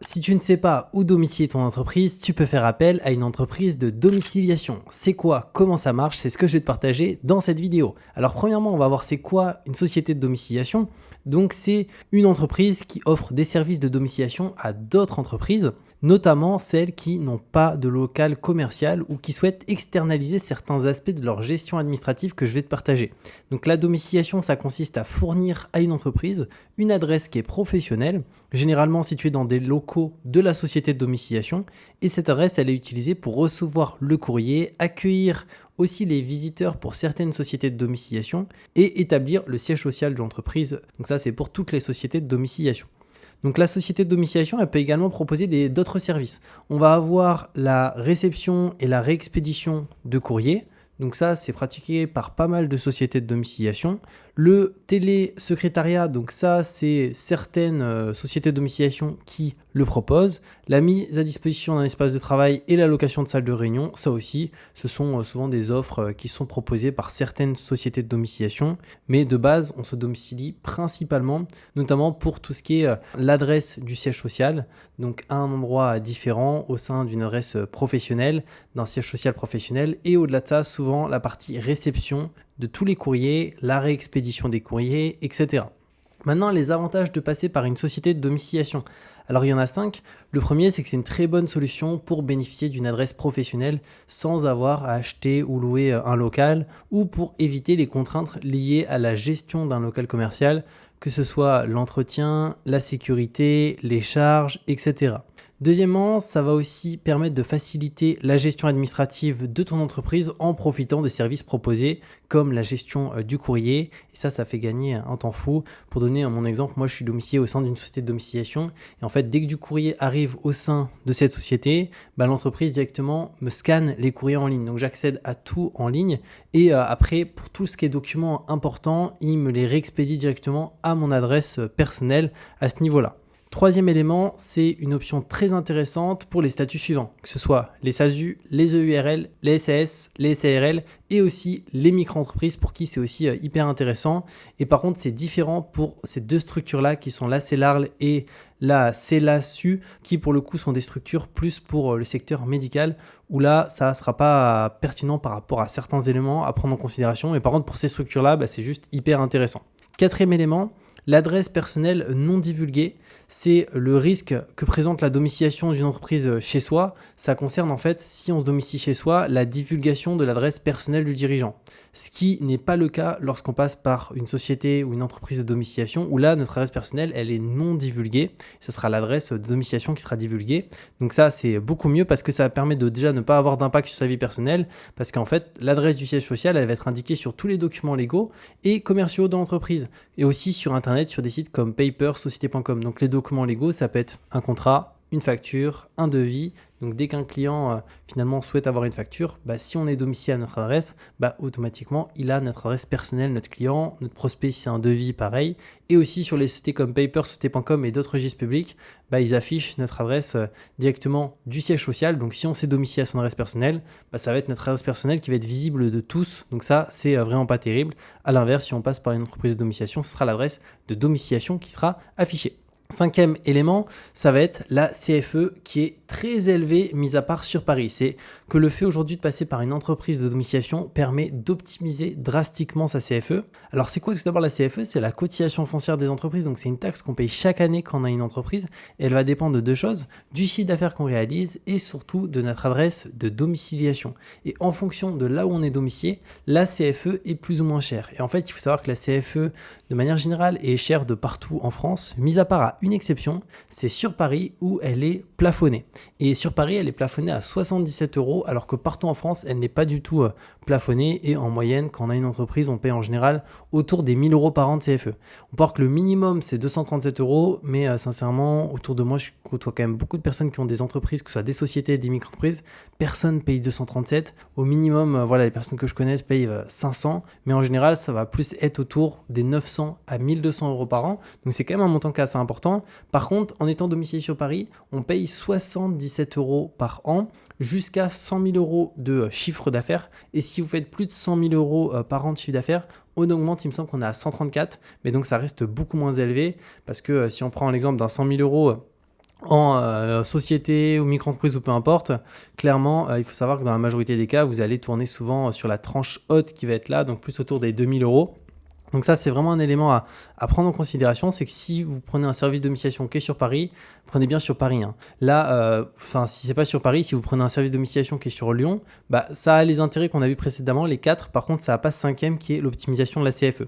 Si tu ne sais pas où domicilier ton entreprise, tu peux faire appel à une entreprise de domiciliation. C'est quoi? Comment ça marche? C'est ce que je vais te partager dans cette vidéo. Alors premièrement, on va voir c'est quoi une société de domiciliation. Donc c'est une entreprise qui offre des services de domiciliation à d'autres entreprises, notamment celles qui n'ont pas de local commercial ou qui souhaitent externaliser certains aspects de leur gestion administrative que je vais te partager. Donc la domiciliation, ça consiste à fournir à une entreprise une adresse qui est professionnelle, généralement située dans des locaux de la société de domiciliation, et cette adresse elle est utilisée pour recevoir le courrier, accueillir aussi les visiteurs pour certaines sociétés de domiciliation et établir le siège social de l'entreprise. Donc ça c'est pour toutes les sociétés de domiciliation. Donc la société de domiciliation, elle peut également proposer d'autres services. On va avoir la réception et la réexpédition de courrier. Donc ça, c'est pratiqué par pas mal de sociétés de domiciliation. Le télésecrétariat, donc ça, c'est certaines sociétés de domiciliation qui le proposent. La mise à disposition d'un espace de travail et la location de salles de réunion, ça aussi, ce sont souvent des offres qui sont proposées par certaines sociétés de domiciliation. Mais de base, on se domicilie principalement, notamment pour tout ce qui est l'adresse du siège social, donc à un endroit différent au sein d'une adresse professionnelle, d'un siège social professionnel. Et au-delà de ça, souvent la partie réception de tous les courriers, la réexpédition des courriers, etc. Maintenant, les avantages de passer par une société de domiciliation. Alors il y en a 5. Le premier, c'est que c'est une très bonne solution pour bénéficier d'une adresse professionnelle sans avoir à acheter ou louer un local ou pour éviter les contraintes liées à la gestion d'un local commercial, que ce soit l'entretien, la sécurité, les charges, etc. Deuxièmement, ça va aussi permettre de faciliter la gestion administrative de ton entreprise en profitant des services proposés comme la gestion du courrier. Et ça fait gagner un temps fou. Pour donner mon exemple, moi je suis domicilié au sein d'une société de domiciliation. Et en fait, dès que du courrier arrive au sein de cette société, l'entreprise directement me scanne les courriers en ligne. Donc j'accède à tout en ligne. Et après, pour tout ce qui est documents importants, il me les réexpédie directement à mon adresse personnelle à ce niveau-là. Troisième élément, c'est une option très intéressante pour les statuts suivants, que ce soit les SASU, les EURL, les SAS, les SARL et aussi les micro-entreprises pour qui c'est aussi hyper intéressant. Et par contre, c'est différent pour ces deux structures-là qui sont la CELARL et la CELASU qui pour le coup sont des structures plus pour le secteur médical où là, ça ne sera pas pertinent par rapport à certains éléments à prendre en considération. Et par contre, pour ces structures-là, c'est juste hyper intéressant. Quatrième élément, l'adresse personnelle non divulguée, c'est le risque que présente la domiciliation d'une entreprise chez soi. Ça concerne en fait, si on se domicilie chez soi, la divulgation de l'adresse personnelle du dirigeant. Ce qui n'est pas le cas lorsqu'on passe par une société ou une entreprise de domiciliation où là, notre adresse personnelle, elle est non divulguée. Ça sera l'adresse de domiciliation qui sera divulguée. Donc ça, c'est beaucoup mieux parce que ça permet de déjà ne pas avoir d'impact sur sa vie personnelle parce qu'en fait, l'adresse du siège social, elle va être indiquée sur tous les documents légaux et commerciaux de l'entreprise et aussi sur Internet, sur des sites comme Paper, Société.com. Donc les documents légaux, ça peut être un contrat, une facture, un devis. Donc dès qu'un client finalement souhaite avoir une facture, si on est domicilié à notre adresse, automatiquement il a notre adresse personnelle, notre client, notre prospect si c'est un devis pareil. Et aussi sur les sociétés comme Paper, Société.com et d'autres registres publics, ils affichent notre adresse directement du siège social. Donc si on s'est domicilié à son adresse personnelle, ça va être notre adresse personnelle qui va être visible de tous. Donc ça, c'est vraiment pas terrible. À l'inverse, si on passe par une entreprise de domiciliation, ce sera l'adresse de domiciliation qui sera affichée. Cinquième élément, ça va être la CFE qui est très élevée, mis à part sur Paris. C'est que le fait aujourd'hui de passer par une entreprise de domiciliation permet d'optimiser drastiquement sa CFE. Alors c'est quoi tout d'abord la CFE? C'est la cotisation foncière des entreprises. Donc c'est une taxe qu'on paye chaque année quand on a une entreprise. Et elle va dépendre de deux choses, du chiffre d'affaires qu'on réalise et surtout de notre adresse de domiciliation. Et en fonction de là où on est domicilié, la CFE est plus ou moins chère. Et en fait, il faut savoir que la CFE, de manière générale, est chère de partout en France, mis à part à une exception, c'est sur Paris où elle est plafonnée. Et sur Paris, elle est plafonnée à 77 €, alors que partout en France, elle n'est pas du tout plafonnée. Et en moyenne, quand on a une entreprise, on paye en général autour des 1 000 € par an de CFE. On peut voir que le minimum, c'est 237 €, mais sincèrement, autour de moi, je côtoie quand même beaucoup de personnes qui ont des entreprises, que ce soit des sociétés, des micro-entreprises. Personne paye 237. Au minimum, les personnes que je connais payent 500, mais en général, ça va plus être autour des 900 à 1 200 € par an. Donc c'est quand même un montant qui est assez important. Par contre, en étant domicilié sur Paris, on paye 77 € par an jusqu'à 100 000 € de chiffre d'affaires. Et si vous faites plus de 100 000 € par an de chiffre d'affaires, on augmente, il me semble qu'on est à 134, mais donc ça reste beaucoup moins élevé parce que si on prend l'exemple d'un 100 000 € en société ou micro-entreprise ou peu importe, clairement, il faut savoir que dans la majorité des cas, vous allez tourner souvent sur la tranche haute qui va être là, donc plus autour des 2 000 €. Donc ça, c'est vraiment un élément à prendre en considération, c'est que si vous prenez un service de domiciliation qui est sur Paris, prenez bien sur Paris, hein. Là, si c'est pas sur Paris, si vous prenez un service de domiciliation qui est sur Lyon, bah, ça a les intérêts qu'on a vu précédemment, les 4. Par contre, ça n'a pas ce 5e qui est l'optimisation de la CFE.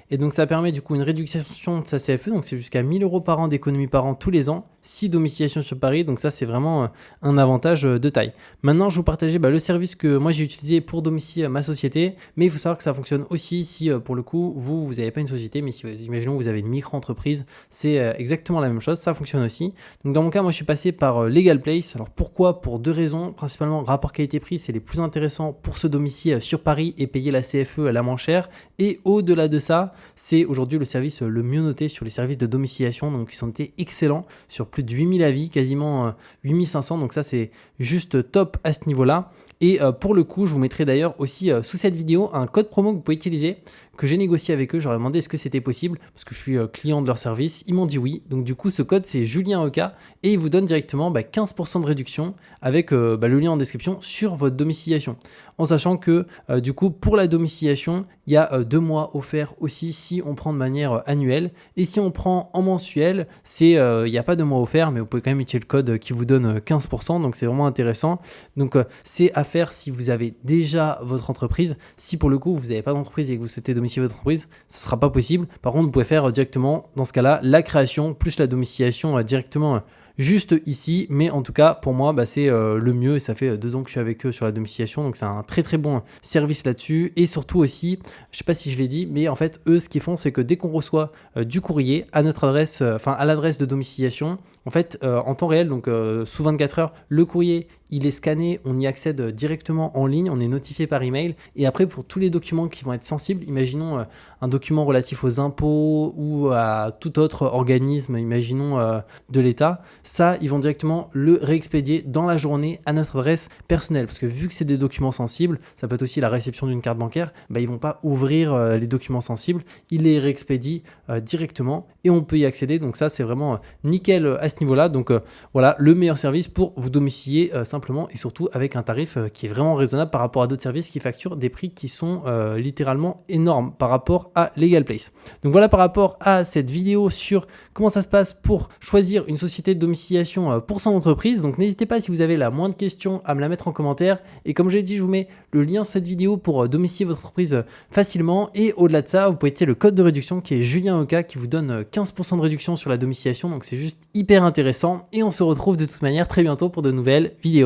Et donc, ça permet du coup une réduction de sa CFE, donc c'est jusqu'à 1 000 € par an d'économie par an tous les ans, si domiciliation sur Paris, donc ça, c'est vraiment un avantage de taille. Maintenant, je vous partageais le service que moi j'ai utilisé pour domicilier ma société, mais il faut savoir que ça fonctionne aussi si pour le coup vous n'avez pas une société, mais si imaginons que vous avez une micro-entreprise, c'est exactement la même chose, ça fonctionne aussi. Donc dans mon cas, moi je suis passé par Legal Place. Alors pourquoi? Pour 2 raisons, principalement rapport qualité-prix, c'est les plus intéressants pour se domicilier sur Paris et payer la CFE la moins chère. Et au-delà de ça, c'est aujourd'hui le service le mieux noté sur les services de domiciliation, donc ils sont été excellents sur plus de 8000 avis, quasiment 8500, donc ça c'est juste top à ce niveau-là. Et pour le coup, je vous mettrai d'ailleurs aussi sous cette vidéo un code promo que vous pouvez utiliser, que j'ai négocié avec eux. J'aurais demandé est-ce que c'était possible, parce que je suis client de leur service. Ils m'ont dit oui. Donc du coup, ce code, c'est Julien EK, et il vous donne directement 15% de réduction avec le lien en description sur votre domiciliation. En sachant que du coup, pour la domiciliation, il y a 2 mois offerts aussi si on prend de manière annuelle. Et si on prend en mensuel, il n'y a pas de mois offerts, mais vous pouvez quand même utiliser le code qui vous donne 15%. Donc c'est vraiment intéressant. Donc c'est à faire si vous avez déjà votre entreprise. Si pour le coup, vous n'avez pas d'entreprise et que vous souhaitez domicilier votre entreprise, ça ne sera pas possible. Par contre, vous pouvez faire directement, dans ce cas-là, la création plus la domiciliation directement juste ici. Mais en tout cas, pour moi, c'est le mieux. Et ça fait 2 ans que je suis avec eux sur la domiciliation. Donc, c'est un très, très bon service là-dessus. Et surtout aussi, je ne sais pas si je l'ai dit, mais en fait, eux, ce qu'ils font, c'est que dès qu'on reçoit du courrier à notre adresse, à l'adresse de domiciliation, en fait, en temps réel, donc sous 24 heures, le courrier, il est scanné, on y accède directement en ligne, on est notifié par email. Et après, pour tous les documents qui vont être sensibles, imaginons un document relatif aux impôts ou à tout autre organisme, imaginons de l'État, ça, ils vont directement le réexpédier dans la journée à notre adresse personnelle. Parce que vu que c'est des documents sensibles, ça peut être aussi la réception d'une carte bancaire, ils ne vont pas ouvrir les documents sensibles, ils les réexpédient directement et on peut y accéder. Donc ça, c'est vraiment nickel à ce niveau-là. Donc voilà, le meilleur service pour vous domicilier simplement et surtout avec un tarif qui est vraiment raisonnable par rapport à d'autres services qui facturent des prix qui sont littéralement énormes par rapport à Legal Place. Donc voilà par rapport à cette vidéo sur comment ça se passe pour choisir une société de domiciliation pour son entreprise. Donc n'hésitez pas, si vous avez la moindre question, à me la mettre en commentaire. Et comme je l'ai dit, je vous mets le lien sur cette vidéo pour domicilier votre entreprise facilement. Et au-delà de ça, vous pouvez utiliser le code de réduction qui est Julien EK qui vous donne 15% de réduction sur la domiciliation. Donc c'est juste hyper intéressant. Et on se retrouve de toute manière très bientôt pour de nouvelles vidéos.